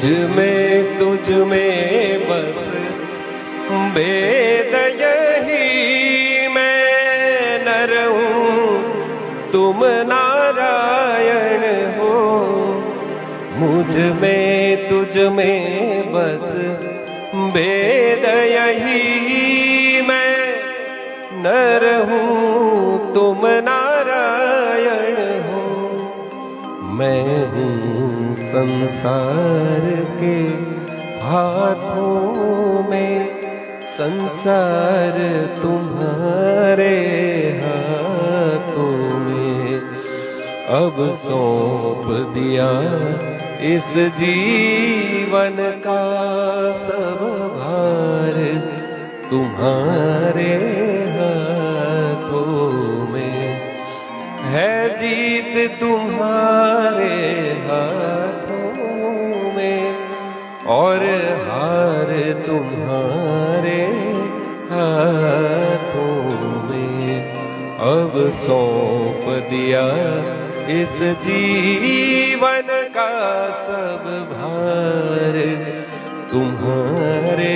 तुझ में बस भेद यही मैं नर हूँ तुम नारायण हो। मुझ में तुझ में बस भेद यही मैं नर हूँ तुम नारायण हो। मैं हूँ संसार के हाथों में, संसार तुम्हारे हाथों में। अब सौंप दिया इस जीवन का सब भार तुम्हारे हाथों में। है जीत तुम्हारे हाथों में और हार तुम्हारे हाथों में। अब सौंप दिया इस जीवन का सब भार तुम्हारे